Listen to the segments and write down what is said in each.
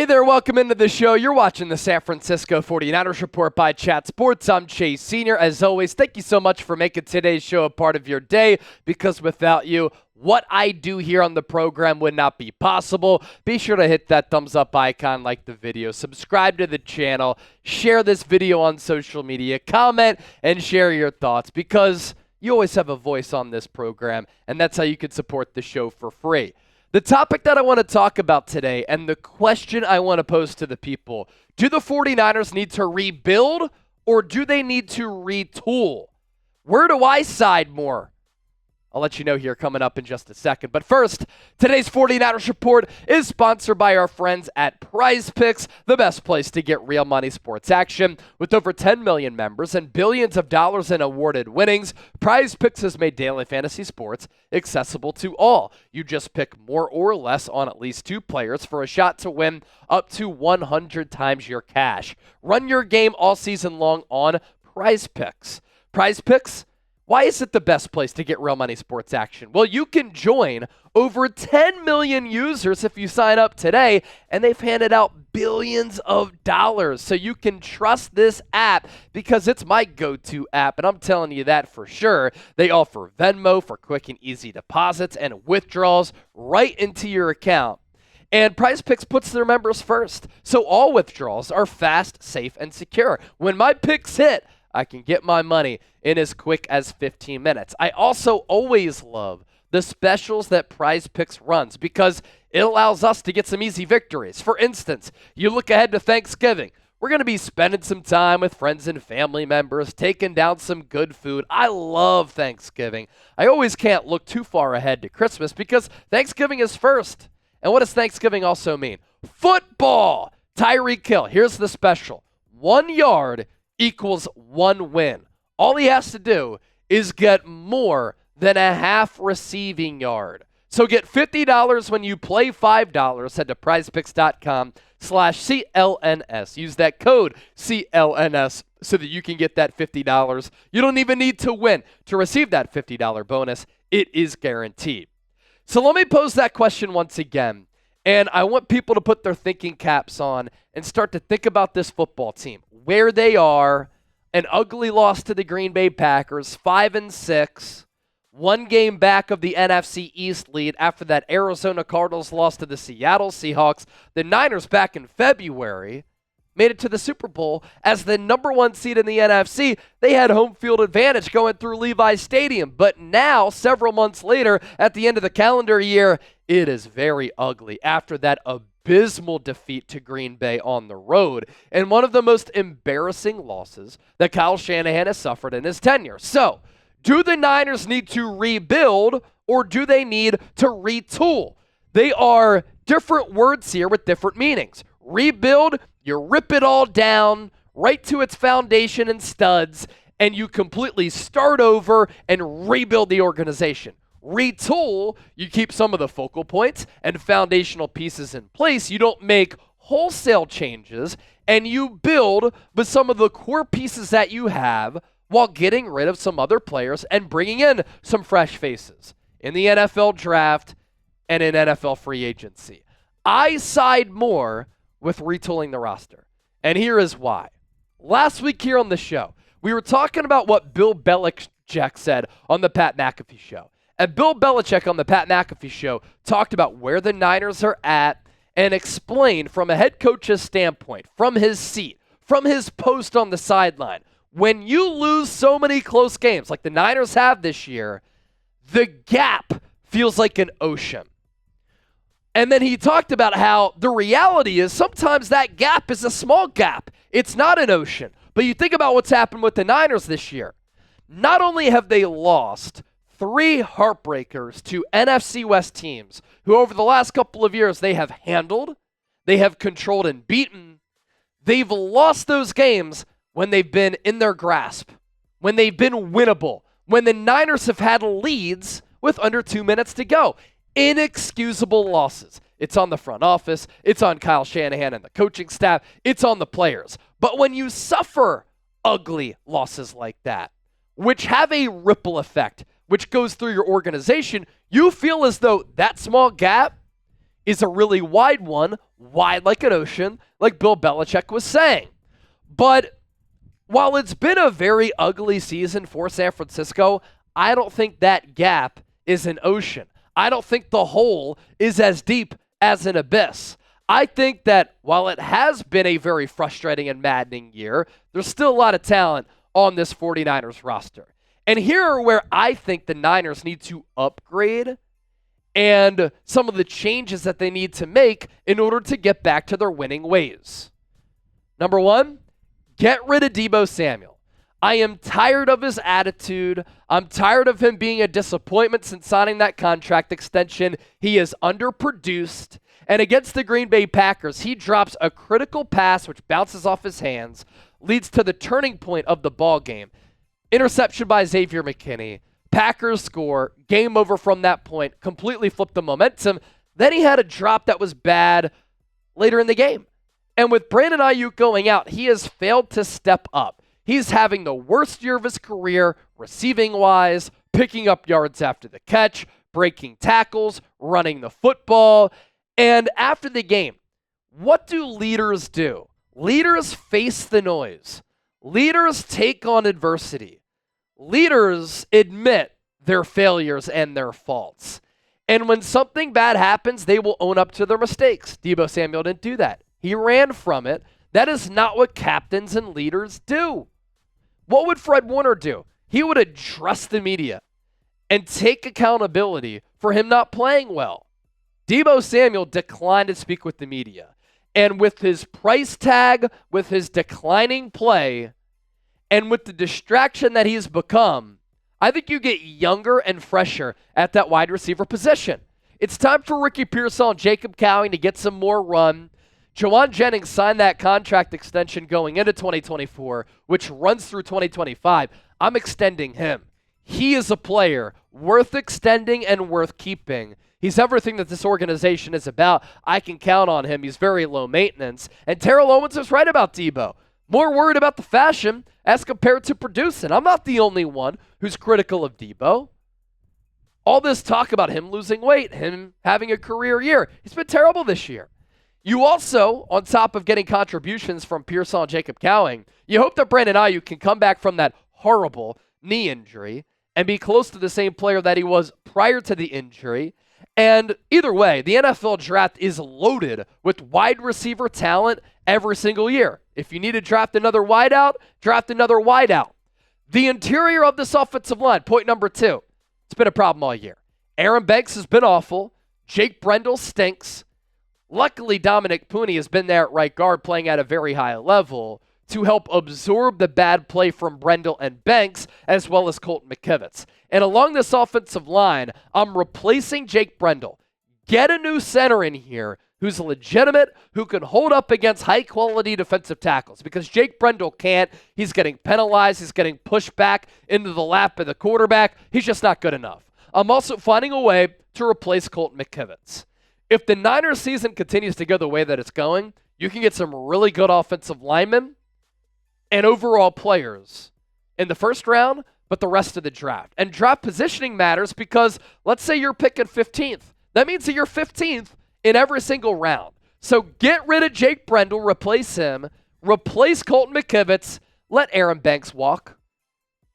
Hey there, welcome into the show. You're watching the San Francisco 49ers Report by Chat Sports. I'm Chase Sr. As always, thank you so much for making today's show a part of your day, because without you, what I do here on the program would not be possible. Be sure to hit that thumbs up icon, like the video, subscribe to the channel, share this video on social media, comment, and share your thoughts, because you always have a voice on this program, and that's how you can support the show for free. The topic that I want to talk about today, and the question I want to pose to the people: do the 49ers need to rebuild, or do they need to retool? Where do I side more? I'll let you know here coming up in just a second. But first, today's 49ers Report is sponsored by our friends at Prize Picks, the best place to get real money sports action. With over 10 million members and billions of dollars in awarded winnings, Prize Picks has made daily fantasy sports accessible to all. You just pick more or less on at least two players for a shot to win up to 100 times your cash. Run your game all season long on Prize Picks. Prize Picks? Why is it the best place to get real money sports action? Well, you can join over 10 million users if you sign up today, and they've handed out billions of dollars. So you can trust this app because it's my go-to app, and I'm telling you that for sure. They offer Venmo for quick and easy deposits and withdrawals right into your account. And Prize Picks puts their members first, so all withdrawals are fast, safe, and secure. When my picks hit, I can get my money in as quick as 15 minutes. I also always love the specials that Prize Picks runs because it allows us to get some easy victories. For instance, you look ahead to Thanksgiving. We're going to be spending some time with friends and family members, taking down some good food. I love Thanksgiving. I always can't look too far ahead to Christmas because Thanksgiving is first. And what does Thanksgiving also mean? Football! Tyreek Hill, here's the special. 1 yard equals 1 win. All he has to do is get more than a half receiving yard. So get $50 when you play $5. Head to prizepicks.com/CLNS. Use that code CLNS so that you can get that $50. You don't even need to win to receive that $50 bonus. It is guaranteed. So let me pose that question once again. And I want people to put their thinking caps on and start to think about this football team, where they are. An ugly loss to the Green Bay Packers, 5-6, 1 game back of the NFC East lead after that Arizona Cardinals loss to the Seattle Seahawks. The Niners back in February made it to the Super Bowl as the number 1 seed in the NFC. They had home field advantage going through Levi's Stadium. But now, several months later, at the end of the calendar year, it is very ugly after that abysmal defeat to Green Bay on the road, and one of the most embarrassing losses that Kyle Shanahan has suffered in his tenure. So, do the Niners need to rebuild, or do they need to retool? They are different words here with different meanings. Rebuild, you rip it all down right to its foundation and studs, and you completely start over and rebuild the organization. Retool, you keep some of the focal points and foundational pieces in place. You don't make wholesale changes, and you build with some of the core pieces that you have while getting rid of some other players and bringing in some fresh faces in the NFL draft and in NFL free agency. I side more with retooling the roster, and here is why. Last week here on the show, we were talking about what Bill Belichick said on the Pat McAfee Show. And Bill Belichick on the Pat McAfee Show talked about where the Niners are at and explained from a head coach's standpoint, from his seat, from his post on the sideline, when you lose so many close games like the Niners have this year, the gap feels like an ocean. And then he talked about how the reality is sometimes that gap is a small gap. It's not an ocean. But you think about what's happened with the Niners this year. Not only have they lost 3 heartbreakers to NFC West teams who over the last couple of years they have handled, they have controlled and beaten. They've lost those games when they've been in their grasp, when they've been winnable, when the Niners have had leads with under 2 minutes to go. Inexcusable losses. It's on the front office. It's on Kyle Shanahan and the coaching staff. It's on the players. But when you suffer ugly losses like that, which have a ripple effect, which goes through your organization, you feel as though that small gap is a really wide one, wide like an ocean, like Bill Belichick was saying. But while it's been a very ugly season for San Francisco, I don't think that gap is an ocean. I don't think the hole is as deep as an abyss. I think that while it has been a very frustrating and maddening year, there's still a lot of talent on this 49ers roster. And here are where I think the Niners need to upgrade and some of the changes that they need to make in order to get back to their winning ways. Number one, get rid of Deebo Samuel. I am tired of his attitude. I'm tired of him being a disappointment since signing that contract extension. He is underproduced. And against the Green Bay Packers, he drops a critical pass which bounces off his hands, leads to the turning point of the ball game. Interception by Xavier McKinney. Packers score. Game over from that point. Completely flipped the momentum. Then he had a drop that was bad later in the game. And with Brandon Ayuk going out, he has failed to step up. He's having the worst year of his career, receiving-wise, picking up yards after the catch, breaking tackles, running the football. And after the game, what do leaders do? Leaders face the noise. Leaders take on adversity. Leaders admit their failures and their faults. And when something bad happens, they will own up to their mistakes. Deebo Samuel didn't do that. He ran from it. That is not what captains and leaders do. What would Fred Warner do? He would address the media and take accountability for him not playing well. Deebo Samuel declined to speak with the media. And with his price tag, with his declining play, and with the distraction that he's become, I think you get younger and fresher at that wide receiver position. It's time for Ricky Pearsall and Jacob Cowing to get some more run. Jawan Jennings signed that contract extension going into 2024, which runs through 2025. I'm extending him. He is a player worth extending and worth keeping. He's everything that this organization is about. I can count on him. He's very low maintenance. And Terrell Owens is right about Deebo. More worried about the fashion as compared to producing. I'm not the only one who's critical of Deebo. All this talk about him losing weight, him having a career year, he's been terrible this year. You also, on top of getting contributions from Pearsall and Jacob Cowing, you hope that Brandon Ayuk can come back from that horrible knee injury and be close to the same player that he was prior to the injury. And either way, the NFL draft is loaded with wide receiver talent every single year. If you need to draft another wideout, draft another wideout. The interior of this offensive line, point number 2, it's been a problem all year. Aaron Banks has been awful. Jake Brendel stinks. Luckily, Dominic Pooney has been there at right guard playing at a very high level to help absorb the bad play from Brendel and Banks, as well as Colton McKivitz. And along this offensive line, I'm replacing Jake Brendel. Get a new center in here who's legitimate, who can hold up against high-quality defensive tackles, because Jake Brendel can't. He's getting penalized. He's getting pushed back into the lap of the quarterback. He's just not good enough. I'm also finding a way to replace Colton McKivitz. If the Niners season continues to go the way that it's going, you can get some really good offensive linemen and overall players in the first round, but the rest of the draft. And draft positioning matters because let's say you're picking 15th. That means that you're 15th in every single round. So get rid of Jake Brendel, replace him, replace Colton McKivitz, let Aaron Banks walk.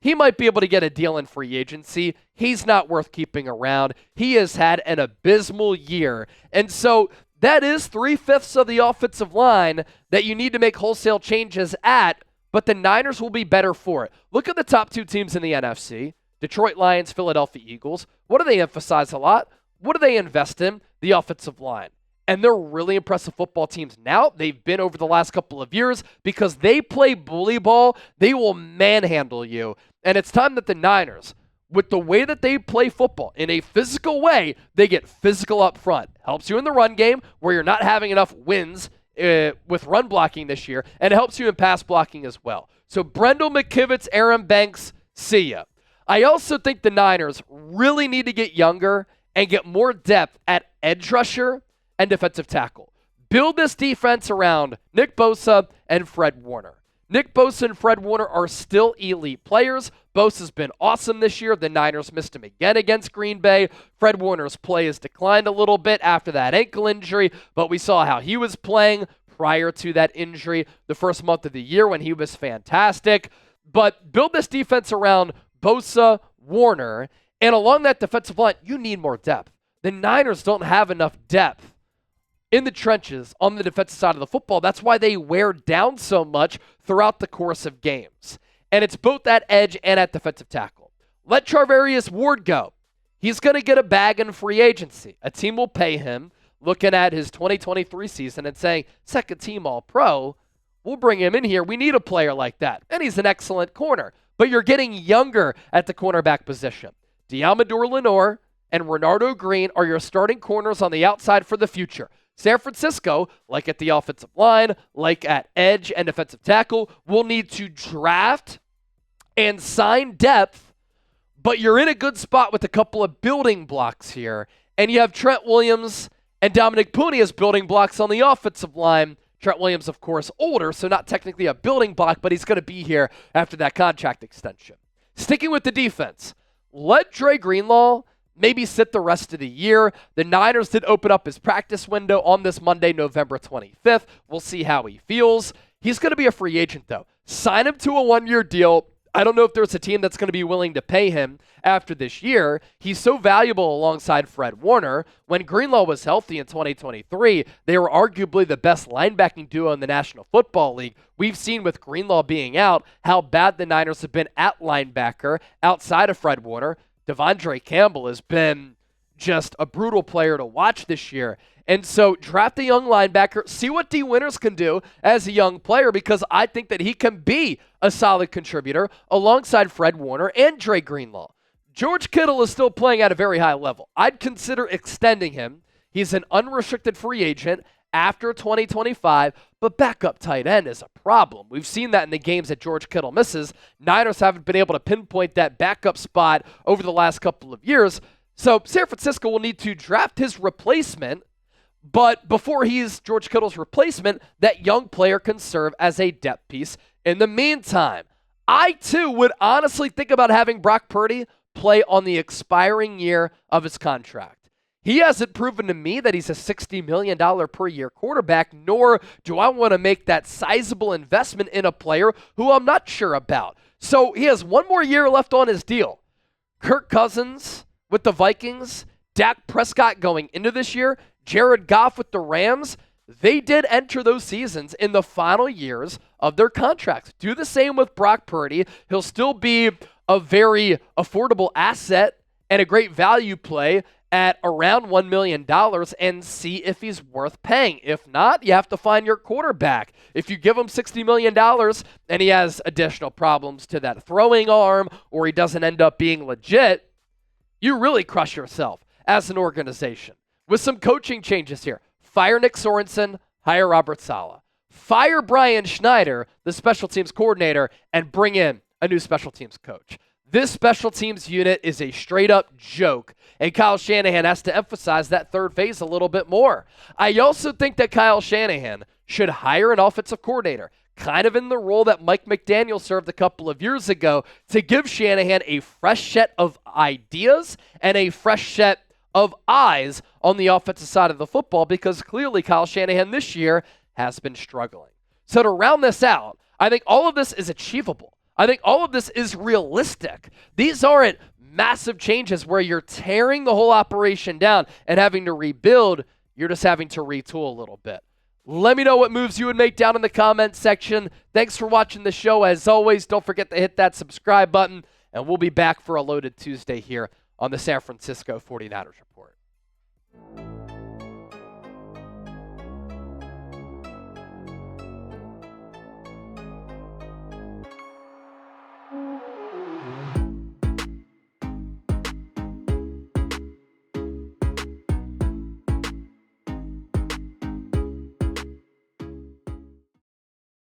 He might be able to get a deal in free agency. He's not worth keeping around. He has had an abysmal year. And so that is 3/5 of the offensive line that you need to make wholesale changes at, but the Niners will be better for it. Look at the top 2 teams in the NFC, Detroit Lions, Philadelphia Eagles. What do they emphasize a lot? What do they invest in? The offensive line. And they're really impressive football teams now. They've been over the last couple of years because they play bully ball. They will manhandle you. And it's time that the Niners, with the way that they play football, in a physical way, they get physical up front. Helps you in the run game where you're not having enough wins with run blocking this year, and it helps you in pass blocking as well. So Brendel, McKivitz, Aaron Banks, see ya. I also think the Niners really need to get younger and get more depth at edge rusher and defensive tackle. Build this defense around Nick Bosa and Fred Warner. Nick Bosa and Fred Warner are still elite players. Bosa's been awesome this year. The Niners missed him again against Green Bay. Fred Warner's play has declined a little bit after that ankle injury, but we saw how he was playing prior to that injury the first month of the year when he was fantastic. But build this defense around Bosa, Warner, and along that defensive line, you need more depth. The Niners don't have enough depth in the trenches on the defensive side of the football. That's why they wear down so much throughout the course of games. And it's both at edge and at defensive tackle. Let Charvarius Ward go. He's going to get a bag in free agency. A team will pay him, looking at his 2023 season and saying, second team All-Pro, we'll bring him in here. We need a player like that. And he's an excellent corner. But you're getting younger at the cornerback position. Diamador Lenore and Renardo Green are your starting corners on the outside for the future. San Francisco, like at the offensive line, like at edge and defensive tackle, will need to draft and sign depth, but you're in a good spot with a couple of building blocks here. And you have Trent Williams and Dominic Puni as building blocks on the offensive line. Trent Williams, of course, older, so not technically a building block, but he's going to be here after that contract extension. Sticking with the defense, let Dre Greenlaw maybe sit the rest of the year. The Niners did open up his practice window on this Monday, November 25th. We'll see how he feels. He's going to be a free agent, though. Sign him to a one-year deal. I don't know if there's a team that's going to be willing to pay him after this year. He's so valuable alongside Fred Warner. When Greenlaw was healthy in 2023, they were arguably the best linebacking duo in the National Football League. We've seen with Greenlaw being out how bad the Niners have been at linebacker outside of Fred Warner. Devondre Campbell has been just a brutal player to watch this year. And so draft a young linebacker, see what D. Winters can do as a young player, because I think that he can be a solid contributor alongside Fred Warner and Dre Greenlaw. George Kittle is still playing at a very high level. I'd consider extending him. He's an unrestricted free agent after 2025, but backup tight end is a problem. We've seen that in the games that George Kittle misses. Niners haven't been able to pinpoint that backup spot over the last couple of years. So San Francisco will need to draft his replacement, but before he's George Kittle's replacement, that young player can serve as a depth piece. In the meantime, I too would honestly think about having Brock Purdy play on the expiring year of his contract. He hasn't proven to me that he's a $60 million per year quarterback, nor do I want to make that sizable investment in a player who I'm not sure about. So he has one more year left on his deal. Kirk Cousins with the Vikings, Dak Prescott going into this year, Jared Goff with the Rams, they did enter those seasons in the final years of their contracts. Do the same with Brock Purdy. He'll still be a very affordable asset and a great value play at around $1 million and see if he's worth paying. If not, you have to find your quarterback. If you give him $60 million and he has additional problems to that throwing arm, or he doesn't end up being legit, you really crush yourself as an organization. With some coaching changes here, fire Nick Sorensen, hire Robert Saleh. Fire Brian Schneider, the special teams coordinator, and bring in a new special teams coach. This special teams unit is a straight-up joke, and Kyle Shanahan has to emphasize that third phase a little bit more. I also think that Kyle Shanahan should hire an offensive coordinator, kind of in the role that Mike McDaniel served a couple of years ago, to give Shanahan a fresh set of ideas and a fresh set of eyes on the offensive side of the football, because clearly Kyle Shanahan this year has been struggling. So to round this out, I think all of this is achievable. I think all of this is realistic. These aren't massive changes where you're tearing the whole operation down and having to rebuild. You're just having to retool a little bit. Let me know what moves you would make down in the comments section. Thanks for watching the show. As always, don't forget to hit that subscribe button, and we'll be back for a loaded Tuesday here on the San Francisco 49ers Report.